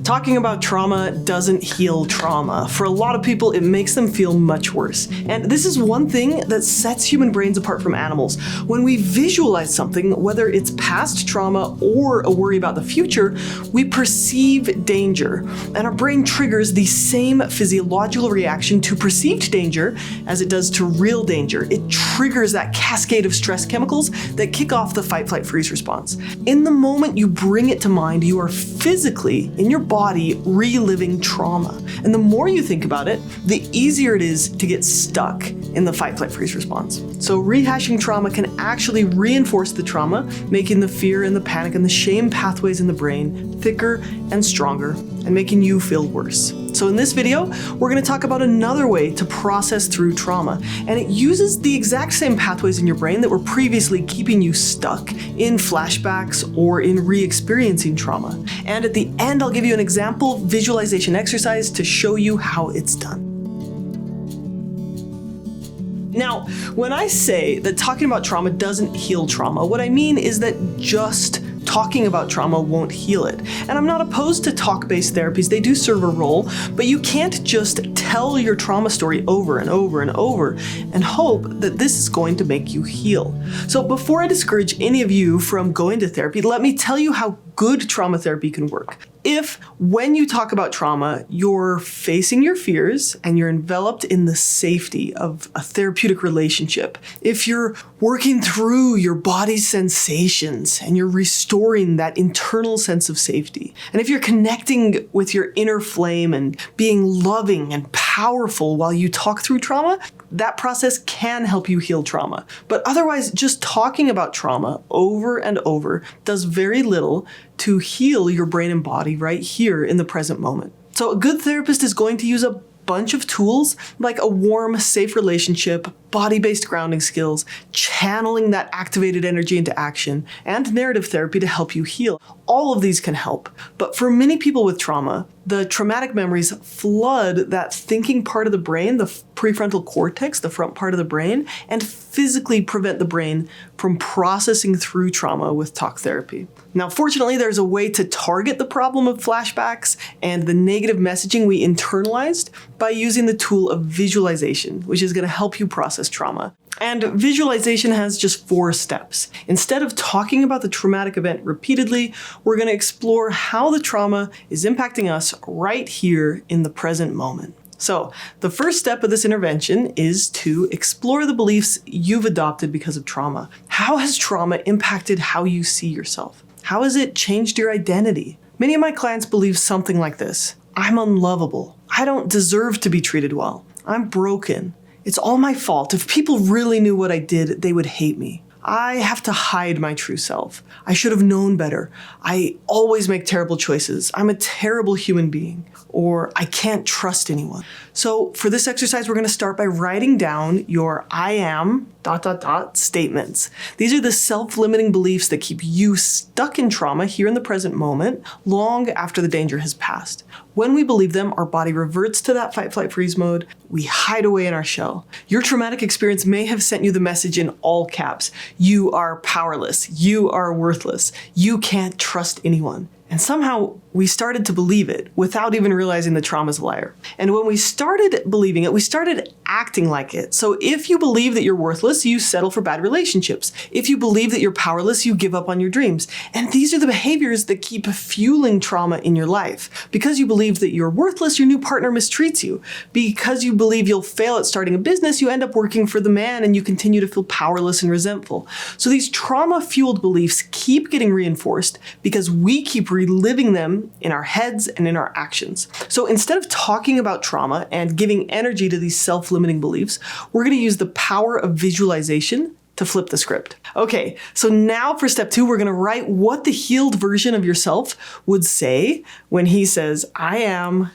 Talking about trauma doesn't heal trauma. For a lot of people, it makes them feel much worse. And this is one thing that sets human brains apart from animals. When we visualize something, whether it's past trauma or a worry about the future, we perceive danger. And our brain triggers the same physiological reaction to perceived danger as it does to real danger. It triggers that cascade of stress chemicals that kick off the fight, flight, freeze response. In the moment you bring it to mind, you are physically, in your body, reliving trauma. And the more you think about it, the easier it is to get stuck in the fight, flight, freeze response. So rehashing trauma can actually reinforce the trauma, making the fear and the panic and the shame pathways in the brain thicker and stronger, and making you feel worse. So in this video, we're going to talk about another way to process through trauma, and it uses the exact same pathways in your brain that were previously keeping you stuck in flashbacks or in re-experiencing trauma. And at the end, I'll give you an example visualization exercise to show you how it's done. Now, when I say that talking about trauma doesn't heal trauma, what I mean is that just talking about trauma won't heal it. And I'm not opposed to talk-based therapies, they do serve a role, but you can't just tell your trauma story over and over and over and hope that this is going to make you heal. So before I discourage any of you from going to therapy, let me tell you how good trauma therapy can work. If, when you talk about trauma, you're facing your fears and you're enveloped in the safety of a therapeutic relationship, if you're working through your body's sensations and you're restoring that internal sense of safety, and if you're connecting with your inner flame and being loving and powerful while you talk through trauma, that process can help you heal trauma. But otherwise, just talking about trauma over and over does very little to heal your brain and body right here in the present moment. So a good therapist is going to use a bunch of tools like a warm, safe relationship, body-based grounding skills, channeling that activated energy into action, and narrative therapy to help you heal. All of these can help. But for many people with trauma, the traumatic memories flood that thinking part of the brain, the prefrontal cortex, the front part of the brain, and physically prevent the brain from processing through trauma with talk therapy. Now, fortunately, there's a way to target the problem of flashbacks and the negative messaging we internalized by using the tool of visualization, which is going to help you process trauma. And visualization has just 4 steps. Instead of talking about the traumatic event repeatedly, we're going to explore how the trauma is impacting us right here in the present moment. So the first step of this intervention is to explore the beliefs you've adopted because of trauma. How has trauma impacted how you see yourself? How has it changed your identity? Many of my clients believe something like this: I'm unlovable. I don't deserve to be treated well. I'm broken. It's all my fault. If people really knew what I did, they would hate me. I have to hide my true self. I should have known better. I always make terrible choices. I'm a terrible human being. Or I can't trust anyone. So for this exercise, we're going to start by writing down your I am ... statements. These are the self-limiting beliefs that keep you stuck in trauma here in the present moment, long after the danger has passed. When we believe them, our body reverts to that fight, flight, freeze mode. We hide away in our shell. Your traumatic experience may have sent you the message in all caps. You are powerless. You are worthless. You can't trust anyone. And somehow we started to believe it without even realizing the trauma's a liar. And when we started believing it, we started acting like it. So if you believe that you're worthless, you settle for bad relationships. If you believe that you're powerless, you give up on your dreams. And these are the behaviors that keep fueling trauma in your life. Because you believe that you're worthless, your new partner mistreats you. Because you believe you'll fail at starting a business, you end up working for the man and you continue to feel powerless and resentful. So these trauma-fueled beliefs keep getting reinforced because we keep reliving them in our heads and in our actions. So instead of talking about trauma and giving energy to these self-limiting beliefs, we're going to use the power of visualization to flip the script. Okay, so now for step 2, we're going to write what the healed version of yourself would say when he says, I am ...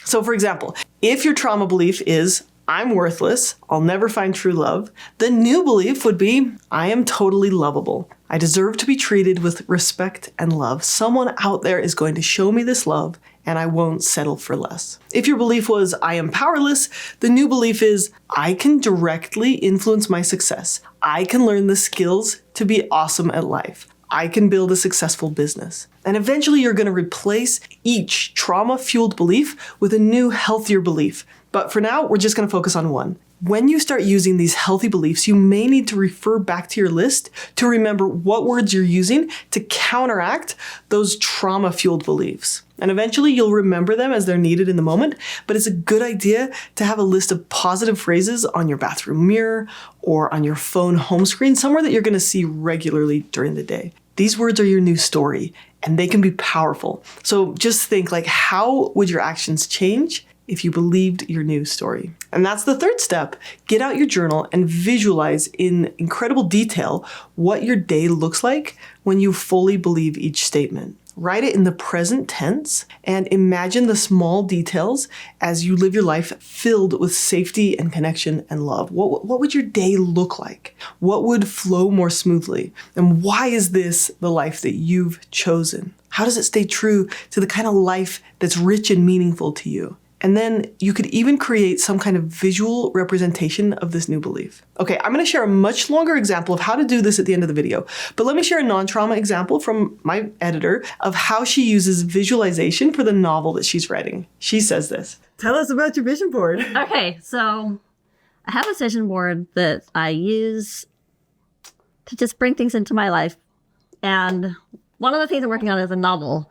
So for example, if your trauma belief is, I'm worthless, I'll never find true love, the new belief would be, I am totally lovable. I deserve to be treated with respect and love. Someone out there is going to show me this love, and I won't settle for less. If your belief was, I am powerless, the new belief is, I can directly influence my success. I can learn the skills to be awesome at life. I can build a successful business. And eventually you're going to replace each trauma-fueled belief with a new, healthier belief. But for now, we're just going to focus on one. When you start using these healthy beliefs, you may need to refer back to your list to remember what words you're using to counteract those trauma-fueled beliefs. And eventually you'll remember them as they're needed in the moment, but it's a good idea to have a list of positive phrases on your bathroom mirror or on your phone home screen, somewhere that you're going to see regularly during the day. These words are your new story, and they can be powerful. So just think, like, how would your actions change if you believed your new story? And that's the third step. Get out your journal and visualize in incredible detail what your day looks like when you fully believe each statement. Write it in the present tense and imagine the small details as you live your life filled with safety and connection and love. What would your day look like? What would flow more smoothly? And why is this the life that you've chosen? How does it stay true to the kind of life that's rich and meaningful to you? And then you could even create some kind of visual representation of this new belief. Okay, I'm going to share a much longer example of how to do this at the end of the video, but let me share a non-trauma example from my editor of how she uses visualization for the novel that she's writing. She says this. Tell us about your vision board. Okay, so I have a vision board that I use to just bring things into my life. And one of the things I'm working on is a novel.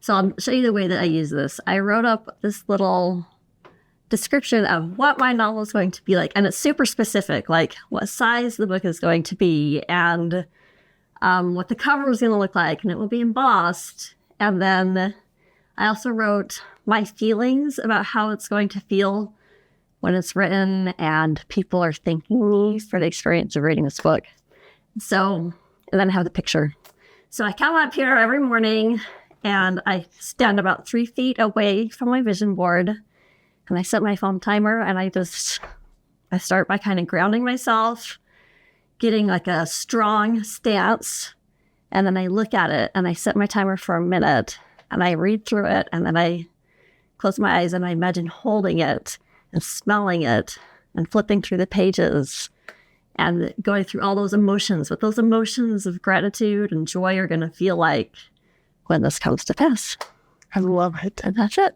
So I'll show you the way that I use this. I wrote up this little description of what my novel is going to be like. And it's super specific, like what size the book is going to be and what the cover is going to look like. And it will be embossed. And then I also wrote my feelings about how it's going to feel when it's written and people are thanking me for the experience of reading this book. So, and then I have the picture. So I come up here every morning and I stand about 3 feet away from my vision board and I set my phone timer and I start by kind of grounding myself, getting like a strong stance. And then I look at it and I set my timer for a minute and I read through it. And then I close my eyes and I imagine holding it and smelling it and flipping through the pages and going through all those emotions, what those emotions of gratitude and joy are going to feel like when this comes to pass. I love it. And that's it.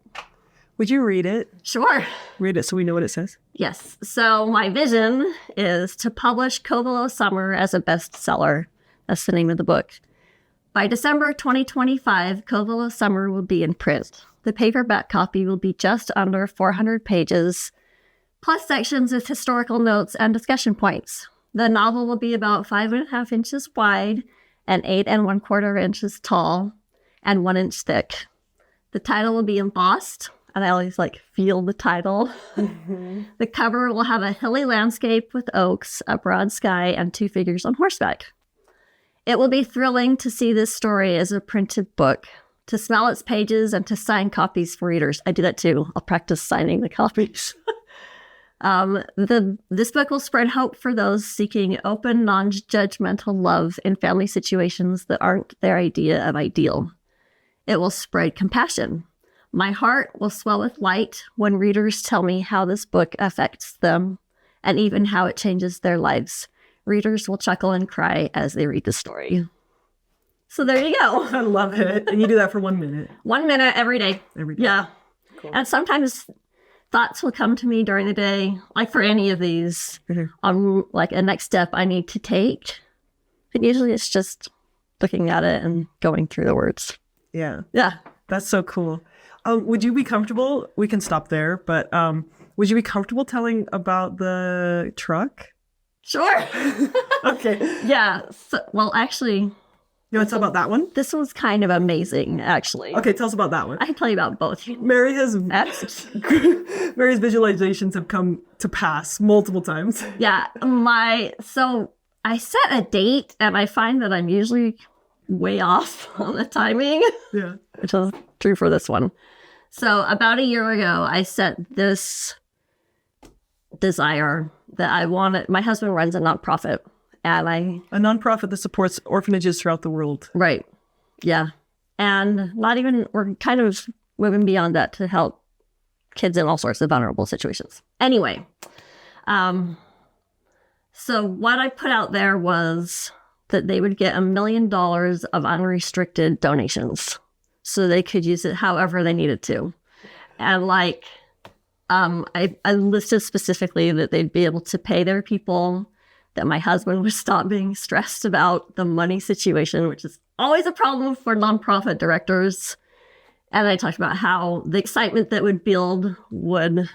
Would you read it? Sure. Read it so we know what it says. Yes. So my vision is to publish Covelo Summer as a bestseller. That's the name of the book. By December 2025, Covelo Summer will be in print. The paperback copy will be just under 400 pages, plus sections with historical notes and discussion points. The novel will be about 5.5 inches wide and 8 1/4 inches tall and 1 inch thick. The title will be embossed, and I always feel the title. Mm-hmm. The cover will have a hilly landscape with oaks, a broad sky, and 2 figures on horseback. It will be thrilling to see this story as a printed book, to smell its pages, and to sign copies for readers. I do that too. I'll practice signing the copies. This book will spread hope for those seeking open, non-judgmental love in family situations that aren't their idea of ideal. It will spread compassion. My heart will swell with light when readers tell me how this book affects them and even how it changes their lives. Readers will chuckle and cry as they read the story. So there you go. I love it. And you do that for 1 minute. 1 minute every day. Every day. Yeah. Cool. And sometimes thoughts will come to me during the day, like for any of these, on a next step I need to take. And usually it's just looking at it and going through the words. Yeah. Yeah. That's so cool. Would you be comfortable? We can stop there, but would you be comfortable telling about the truck? Sure. Okay. Yeah. So, well, actually, you want to tell about that one? This was kind of amazing, actually. Okay, tell us about that one. I can tell you about both. Mary's visualizations have come to pass multiple times. Yeah. So I set a date and I find that I'm usually way off on the timing. Yeah. Which is true for this one. So about a year ago, I set this desire that I wanted. My husband runs a nonprofit. And a nonprofit that supports orphanages throughout the world. Right. Yeah. And we're kind of moving beyond that to help kids in all sorts of vulnerable situations. Anyway, so what I put out there was that they would get $1 million of unrestricted donations so they could use it however they needed to. And like, I listed specifically that they'd be able to pay their people, that my husband would stop being stressed about the money situation, which is always a problem for nonprofit directors. And I talked about how the excitement that would build would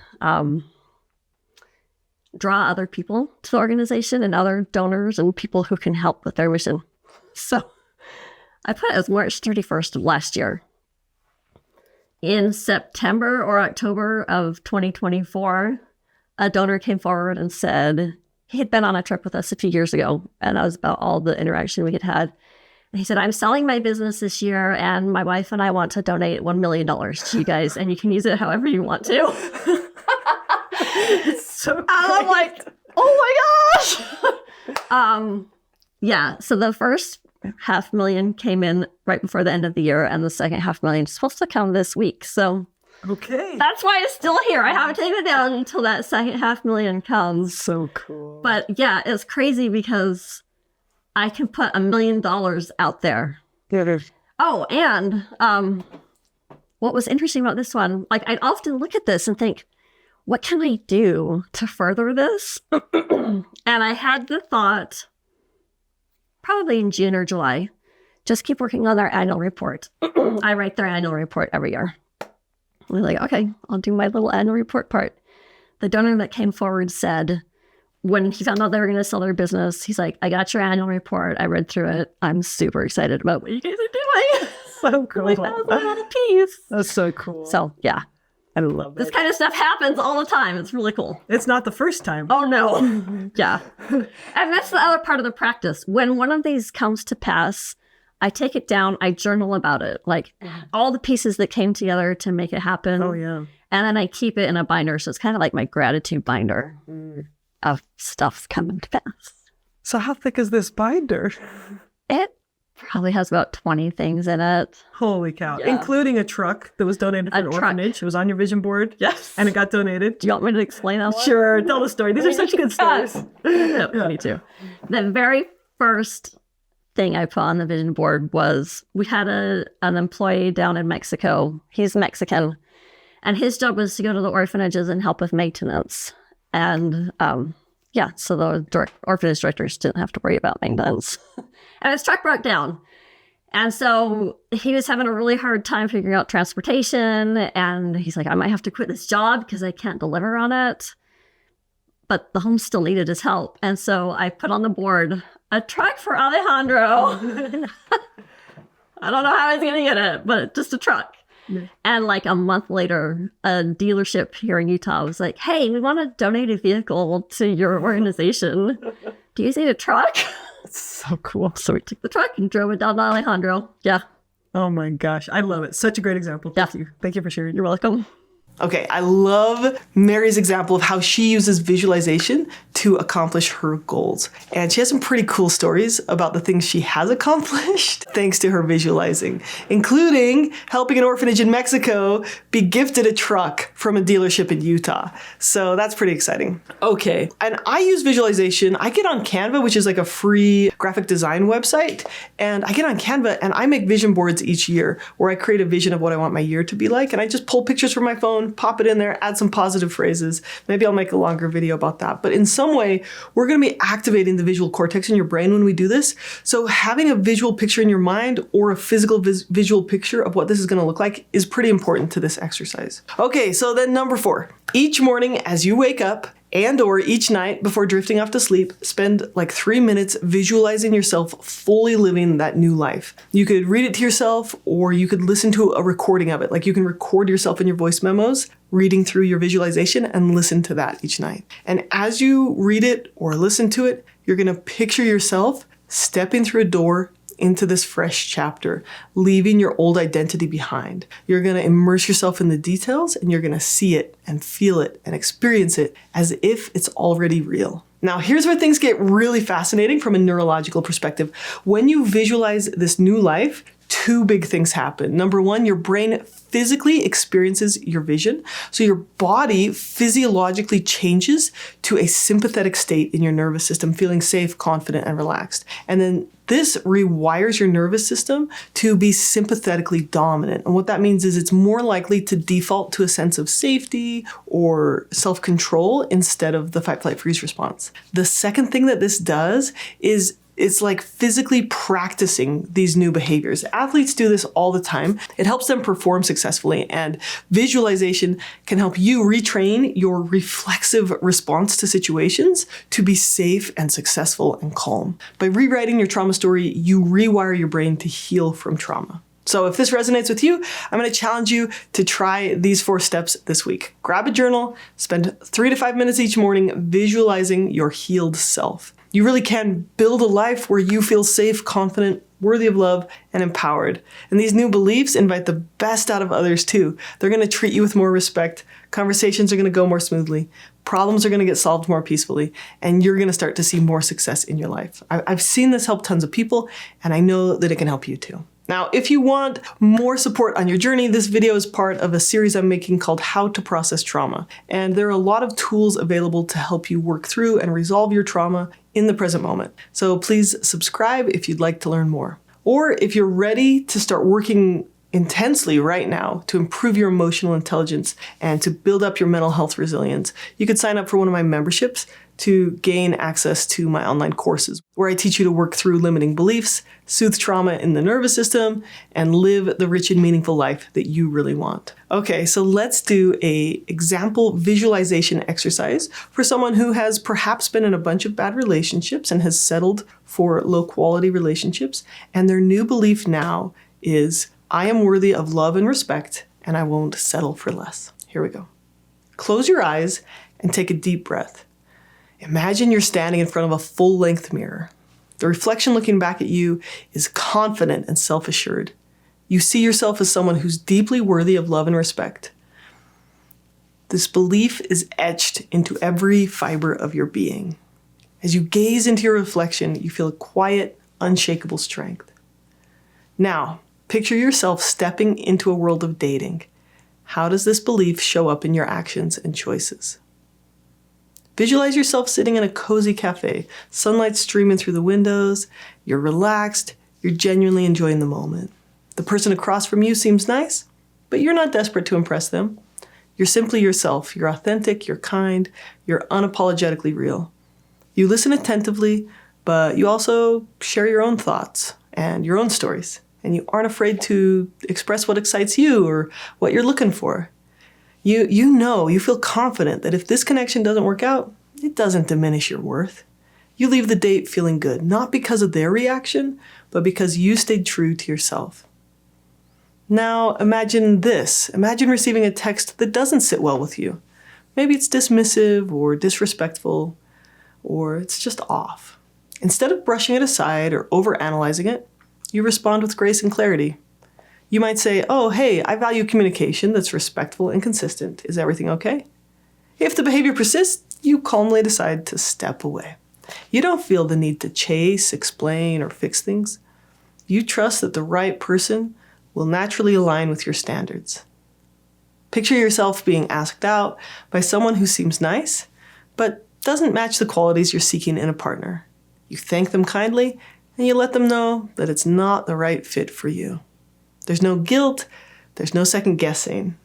draw other people to the organization and other donors and people who can help with their mission. So I put it as March 31st of last year. In September or October of 2024, a donor came forward and said he had been on a trip with us a few years ago, and that was about all the interaction we had had. And he said, I'm selling my business this year, and my wife and I want to donate $1 million to you guys, and you can use it however you want to. It's so great. And I'm like, oh my gosh. Yeah, so the first $500,000 came in right before the end of the year, and the second $500,000 is supposed to come this week. So Okay. that's why it's still here. I haven't taken it down until that second $500,000 comes. So cool. But yeah, it's crazy because I can put $1 million out there. Oh, and what was interesting about this one, like I'd often look at this and think, what can I do to further this? And I had the thought, probably in June or July, just keep working on our annual report. I write their annual report every year. We're like, okay, I'll do my little annual report part. The donor that came forward said, when he found out they were going to sell their business, he's like, I got your annual report. I read through it. I'm super excited about what you guys are doing. So cool. Like, that was a lot of peace. That's so cool. So, yeah. I love This it. kind of stuff happens all the time. It's really cool. It's not the first time. Oh, no. Yeah. And that's the other part of the practice. When one of these comes to pass, I take it down. I journal about it. Like all the pieces that came together to make it happen. Oh, yeah. And then I keep it in a binder. So it's kind of like my gratitude binder of stuff coming to pass. So how thick is this binder? It probably has about 20 things in it. Holy cow. Yeah. Including a truck that was donated for an truck. orphanage. It was on your vision board. Yes. And it got donated. Do you want me to explain that one? Sure. Tell the story. These are such good stories. Yeah, me too. The very first thing I put on the vision board was we had an employee down in Mexico. He's Mexican. And his job was to go to the orphanages and help with maintenance. And yeah, so the orphanage directors didn't have to worry about maintenance. And his truck broke down. And so he was having a really hard time figuring out transportation. And he's like, I might have to quit this job because I can't deliver on it. But the home still needed his help. And so I put on the board a truck for Alejandro. I don't know how he's going to get it, but just a truck. Yeah. And like a month later, a dealership here in Utah was like, hey, we want to donate a vehicle to your organization. Do you guys need a truck? That's so cool. So we took the truck and drove it down to Alejandro. Yeah. Oh my gosh. I love it. Such a great example. Thank you. Thank you for sharing. You're welcome. Okay, I love Mary's example of how she uses visualization to accomplish her goals. And she has some pretty cool stories about the things she has accomplished thanks to her visualizing, including helping an orphanage in Mexico be gifted a truck from a dealership in Utah. So that's pretty exciting. Okay, and I use visualization. I get on Canva, which is like a free graphic design website, and I get on Canva and I make vision boards each year where I create a vision of what I want my year to be like, and I just pull pictures from my phone, pop it in there, add some positive phrases. Maybe I'll make a longer video about that. But in some way, we're going to be activating the visual cortex in your brain when we do this. So having a visual picture in your mind or a physical visual picture of what this is going to look like is pretty important to this exercise. Okay, so then number 4. Each morning as you wake up and or each night before drifting off to sleep, spend like 3 minutes visualizing yourself fully living that new life. You could read it to yourself or you could listen to a recording of it. Like you can record yourself in your voice memos, reading through your visualization and listen to that each night. And as you read it or listen to it, you're going to picture yourself stepping through a door into this fresh chapter, leaving your old identity behind. You're going to immerse yourself in the details and you're going to see it and feel it and experience it as if it's already real. Now, here's where things get really fascinating from a neurological perspective. When you visualize this new life, 2 big things happen. Number 1, your brain physically experiences your vision. So your body physiologically changes to a sympathetic state in your nervous system, feeling safe, confident, and relaxed. And then This rewires your nervous system to be sympathetically dominant. And what that means is it's more likely to default to a sense of safety or self-control instead of the fight, flight, freeze response. The second thing that this does is it's like physically practicing these new behaviors. Athletes do this all the time. It helps them perform successfully, and visualization can help you retrain your reflexive response to situations to be safe and successful and calm. By rewriting your trauma story, you rewire your brain to heal from trauma. So if this resonates with you, I'm going to challenge you to try these 4 steps this week. Grab a journal, spend 3 to 5 minutes each morning visualizing your healed self. You really can build a life where you feel safe, confident, worthy of love, and empowered. And these new beliefs invite the best out of others too. They're going to treat you with more respect. Conversations are going to go more smoothly. Problems are going to get solved more peacefully. And you're going to start to see more success in your life. I've seen this help tons of people, and I know that it can help you too. Now, if you want more support on your journey, this video is part of a series I'm making called How to Process Trauma. And there are a lot of tools available to help you work through and resolve your trauma in the present moment. So please subscribe if you'd like to learn more. Or if you're ready to start working intensely right now to improve your emotional intelligence and to build up your mental health resilience, you could sign up for one of my memberships to gain access to my online courses, where I teach you to work through limiting beliefs, soothe trauma in the nervous system, and live the rich and meaningful life that you really want. Okay, so let's do an example visualization exercise for someone who has perhaps been in a bunch of bad relationships and has settled for low quality relationships, and their new belief now is, I am worthy of love and respect, and I won't settle for less. Here we go. Close your eyes and take a deep breath. Imagine you're standing in front of a full-length mirror. The reflection looking back at you is confident and self-assured. You see yourself as someone who's deeply worthy of love and respect. This belief is etched into every fiber of your being. As you gaze into your reflection, you feel a quiet, unshakable strength. Now, picture yourself stepping into a world of dating. How does this belief show up in your actions and choices? Visualize yourself sitting in a cozy cafe, sunlight streaming through the windows, you're relaxed, you're genuinely enjoying the moment. The person across from you seems nice, but you're not desperate to impress them. You're simply yourself, you're authentic, you're kind, you're unapologetically real. You listen attentively, but you also share your own thoughts and your own stories, and you aren't afraid to express what excites you or what you're looking for. You feel confident that if this connection doesn't work out, it doesn't diminish your worth. You leave the date feeling good, not because of their reaction, but because you stayed true to yourself. Now imagine this. Imagine receiving a text that doesn't sit well with you. Maybe it's dismissive or disrespectful, or it's just off. Instead of brushing it aside or overanalyzing it, you respond with grace and clarity. You might say, oh, hey, I value communication that's respectful and consistent. Is everything okay? If the behavior persists, you calmly decide to step away. You don't feel the need to chase, explain, or fix things. You trust that the right person will naturally align with your standards. Picture yourself being asked out by someone who seems nice, but doesn't match the qualities you're seeking in a partner. You thank them kindly, and you let them know that it's not the right fit for you. There's no guilt, there's no second guessing.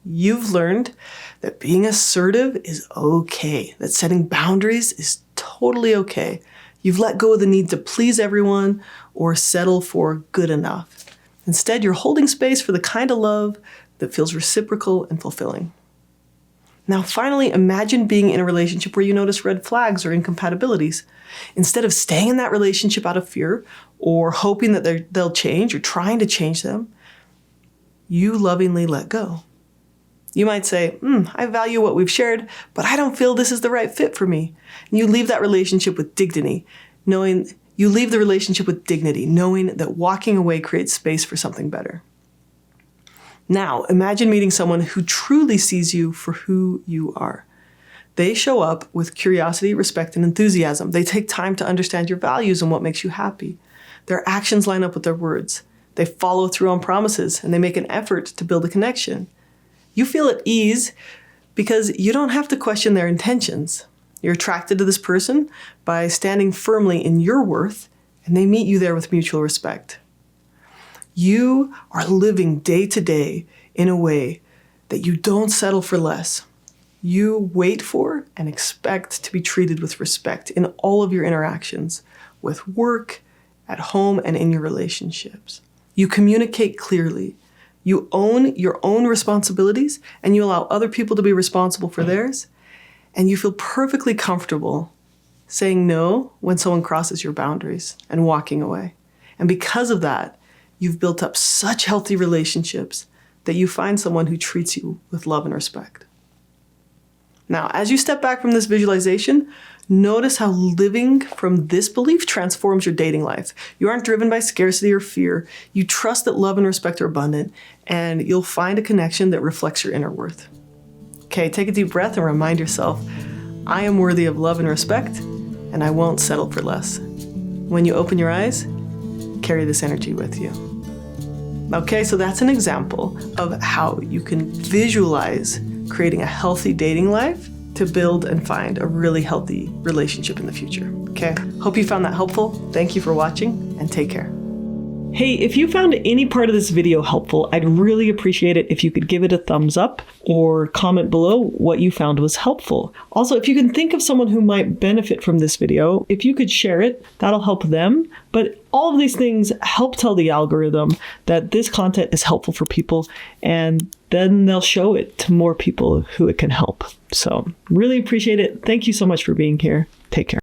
You've learned that being assertive is okay, that setting boundaries is totally okay. You've let go of the need to please everyone or settle for good enough. Instead, you're holding space for the kind of love that feels reciprocal and fulfilling. Now, finally, imagine being in a relationship where you notice red flags or incompatibilities. Instead of staying in that relationship out of fear or hoping that they'll change or trying to change them, you lovingly let go. You might say, I value what we've shared, but I don't feel this is the right fit for me. And you leave that relationship with dignity, knowing that walking away creates space for something better. Now, imagine meeting someone who truly sees you for who you are. They show up with curiosity, respect, and enthusiasm. They take time to understand your values and what makes you happy. Their actions line up with their words. They follow through on promises, and they make an effort to build a connection. You feel at ease because you don't have to question their intentions. You're attracted to this person by standing firmly in your worth and they meet you there with mutual respect. You are living day to day in a way that you don't settle for less. You wait for and expect to be treated with respect in all of your interactions, with work, at home, and in your relationships. You communicate clearly. You own your own responsibilities, and you allow other people to be responsible for theirs. And you feel perfectly comfortable saying no when someone crosses your boundaries and walking away. And because of that, you've built up such healthy relationships that you find someone who treats you with love and respect. Now, as you step back from this visualization, notice how living from this belief transforms your dating life. You aren't driven by scarcity or fear. You trust that love and respect are abundant, and you'll find a connection that reflects your inner worth. Okay, take a deep breath and remind yourself, I am worthy of love and respect, and I won't settle for less. When you open your eyes, carry this energy with you. Okay, so that's an example of how you can visualize creating a healthy dating life to build and find a really healthy relationship in the future. Okay, hope you found that helpful. Thank you for watching, and take care. Hey, if you found any part of this video helpful, I'd really appreciate it if you could give it a thumbs up or comment below what you found was helpful. Also, if you can think of someone who might benefit from this video, if you could share it, that'll help them. But all of these things help tell the algorithm that this content is helpful for people, and then they'll show it to more people who it can help. So really appreciate it. Thank you so much for being here. Take care.